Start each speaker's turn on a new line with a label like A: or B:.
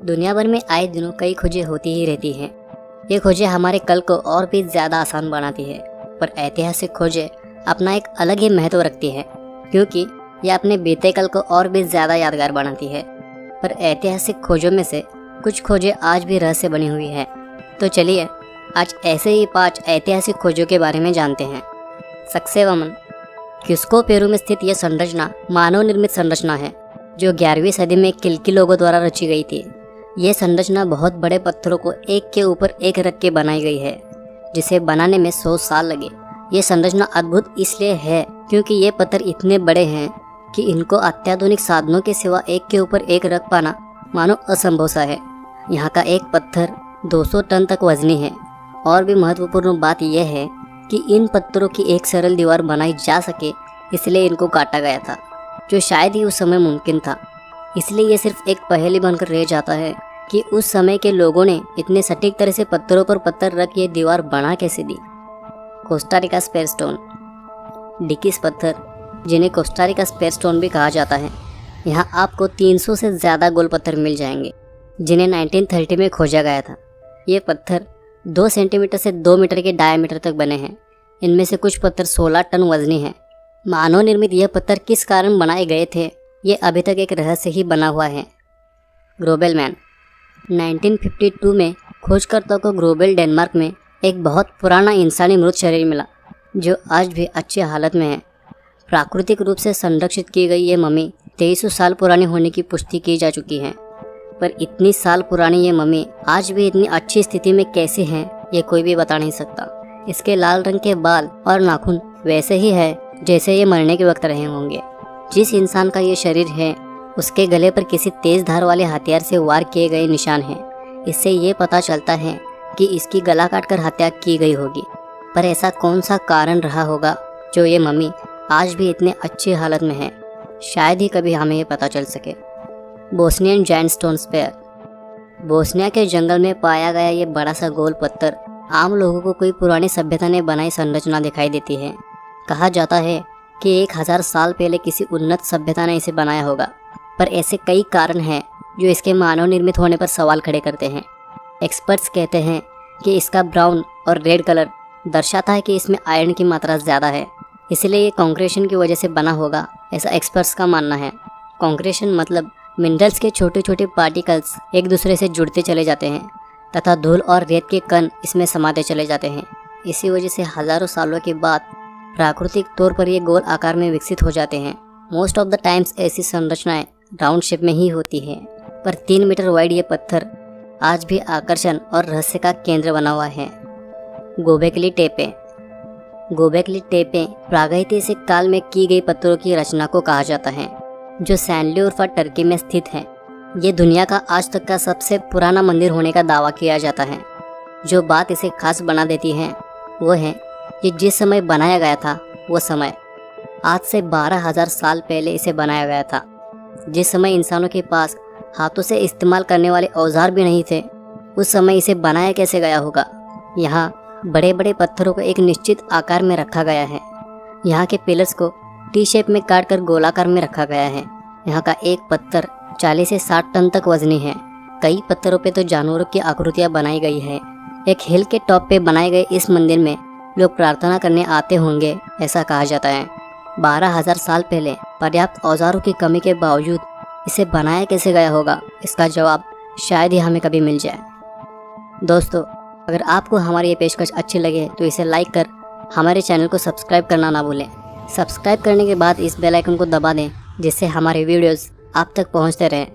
A: दुनिया भर में आए दिनों कई खोजें होती ही रहती हैं। ये खोजें हमारे कल को और भी ज़्यादा आसान बनाती है, पर ऐतिहासिक खोजें अपना एक अलग ही महत्व रखती है, क्योंकि यह अपने बीते कल को और भी ज़्यादा यादगार बनाती है। पर ऐतिहासिक खोजों में से कुछ खोजें आज भी रहस्य बनी हुई है। तो चलिए आज ऐसे ही 5 ऐतिहासिक खोजों के बारे में जानते हैं। सक्सेवमन। क्यूस्को पेरू में स्थित यह संरचना मानव निर्मित संरचना है, जो 11वीं सदी में किल्की लोगों द्वारा रची गई थी। यह संरचना बहुत बड़े पत्थरों को एक के ऊपर एक रख के बनाई गई है, जिसे बनाने में 100 साल लगे। ये संरचना अद्भुत इसलिए है क्योंकि ये पत्थर इतने बड़े हैं कि इनको अत्याधुनिक साधनों के सिवा एक के ऊपर एक रख पाना मानो असंभव सा है। यहाँ का एक पत्थर 200 टन तक वजनी है। और भी महत्वपूर्ण बात यह है कि इन पत्थरों की एक सरल दीवार बनाई जा सके, इसलिए इनको काटा गया था, जो शायद ही उस समय मुमकिन था। इसलिए ये सिर्फ एक पहेली बनकर रह जाता है कि उस समय के लोगों ने इतने सटीक तरह से पत्थरों पर पत्थर रख ये दीवार बना कैसे दी। Costa Rica sphere stone. डिकिस पत्थर, जिन्हें कोस्टारिका स्पेयर स्टोन भी कहा जाता है, यहाँ आपको 300 से ज़्यादा गोल पत्थर मिल जाएंगे, जिन्हें 1930 में खोजा गया था। ये पत्थर 2 सेंटीमीटर से 2 मीटर के डायमीटर तक बने हैं। इनमें से कुछ पत्थर 16 टन वजनी हैं। मानव निर्मित यह पत्थर किस कारण बनाए गए थे, ये अभी तक एक रहस्य ही बना हुआ है। ग्रोबेल मैन। 1952 में खोजकर्ताओं को ग्रोबेल, डेनमार्क में एक बहुत पुराना इंसानी मृत शरीर मिला, जो आज भी अच्छी हालत में है। प्राकृतिक रूप से संरक्षित की गई ये मम्मी 2300 साल पुरानी होने की पुष्टि की जा चुकी है, पर इतनी साल पुरानी ये मम्मी आज भी इतनी अच्छी स्थिति में कैसे है, ये कोई भी बता नहीं सकता। इसके लाल रंग के बाल और नाखून वैसे ही है जैसे ये मरने के वक्त रहे होंगे। जिस इंसान का ये शरीर है, उसके गले पर किसी तेज धार वाले हथियार से वार किए गए निशान हैं। इससे ये पता चलता है कि इसकी गला काटकर हत्या की गई होगी। पर ऐसा कौन सा कारण रहा होगा जो ये मम्मी आज भी इतने अच्छी हालत में है, शायद ही कभी हमें ये पता चल सके। Bosnian giant stone sphere. Bosnia के जंगल में पाया गया ये बड़ा सा गोल पत्थर आम लोगों को कोई पुरानी सभ्यता ने बनाई संरचना दिखाई देती है। कहा जाता है कि 1000 साल पहले किसी उन्नत सभ्यता ने इसे बनाया होगा, पर ऐसे कई कारण हैं जो इसके मानव निर्मित होने पर सवाल खड़े करते हैं। एक्सपर्ट्स कहते हैं कि इसका ब्राउन और रेड कलर दर्शाता है कि इसमें आयरन की मात्रा ज़्यादा है, इसलिए ये कंक्रीशन की वजह से बना होगा, ऐसा एक्सपर्ट्स का मानना है। कंक्रीशन मतलब मिनरल्स के छोटे छोटे पार्टिकल्स एक दूसरे से जुड़ते चले जाते हैं तथा धूल और रेत के कण इसमें समाते चले जाते हैं। इसी वजह से हज़ारों सालों के बाद प्राकृतिक तौर पर ये गोल आकार में विकसित हो जाते हैं। मोस्ट ऑफ द टाइम्स ऐसी संरचनाएं राउंड शेप में ही होती हैं, पर 3 मीटर वाइड ये पत्थर आज भी आकर्षण और रहस्य का केंद्र बना हुआ है। गोबेकली टेपें। गोबेकली टेपें प्रागैतिहासिक काल में की गई पत्थरों की रचना को कहा जाता है, जो सैनलियोर्फा, टर्की में स्थित है। ये दुनिया का आज तक का सबसे पुराना मंदिर होने का दावा किया जाता है। जो बात इसे खास बना देती है वो है कि जिस समय बनाया गया था, वो समय आज से 12,000 साल पहले इसे बनाया गया था। जिस समय इंसानों के पास हाथों से इस्तेमाल करने वाले औजार भी नहीं थे, उस समय इसे बनाया कैसे गया होगा। यहाँ बड़े बड़े पत्थरों को एक निश्चित आकार में रखा गया है। यहाँ के पिलर्स को टी शेप में काटकर गोलाकार में रखा गया है। यहाँ का एक पत्थर 40 से 60 टन तक वजनी है। कई पत्थरों पे तो जानवरों की आकृतियाँ बनाई गई है। एक हिल के टॉप पे बनाए गए इस मंदिर में लोग प्रार्थना करने आते होंगे, ऐसा कहा जाता है। 12,000 साल पहले पर्याप्त औजारों की कमी के बावजूद इसे बनाया कैसे गया होगा, इसका जवाब शायद ही हमें कभी मिल जाए। दोस्तों, अगर आपको हमारी ये पेशकश अच्छी लगे तो इसे लाइक कर हमारे चैनल को सब्सक्राइब करना ना भूलें। सब्सक्राइब करने के बाद इस बेल आइकन को दबा दें, जिससे हमारे वीडियोस आप तक पहुंचते रहें।